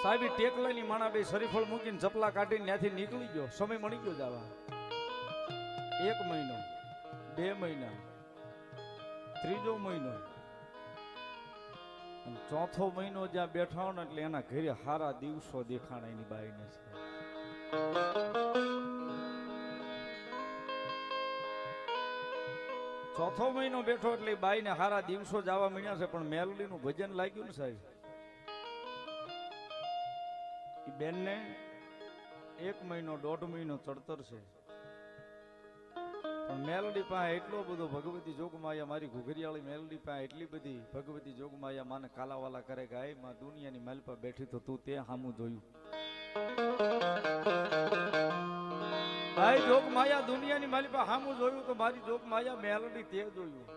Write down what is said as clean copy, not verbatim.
સાહેબ ટેકલાની માણા બે શરીફળ મૂકીને ચપલા કાઢીને ત્યાંથી નીકળી ગયો. સમય મળી ગયો જવા. 1 મહિનો, 2 મહિના, 3જો મહિનો, અને 4થો મહિનો જ્યાં બેઠા હોય ને એટલે એના ઘરે હારા દિવસો દેખાણા એની બાઈને છે. 4થો મહિનો બેઠો એટલે બાઈને હારા દિવસો જવા મળ્યા છે. પણ મેલડીનું ભજન લાગ્યું ને સાહેબ, એ બેનને 1 મહિનો 1.5 મહિનો ચડતર છે. પણ મેલડી પાસે એટલો બધો ભગવતી જોગમાયા, મારી ઘુઘરિયાળી મેલડી પાસે એટલી બધી ભગવતી જોગમાયા માને કાલાવાલા કરે કે આય માં દુનિયાની માલ પર બેઠી તો તું તે સામું જોયું. ભાઈ જોગમાયા દુનિયાની માલ પર સામું જોયું તો મારી જોગમાયા મેલડી તે જોયું.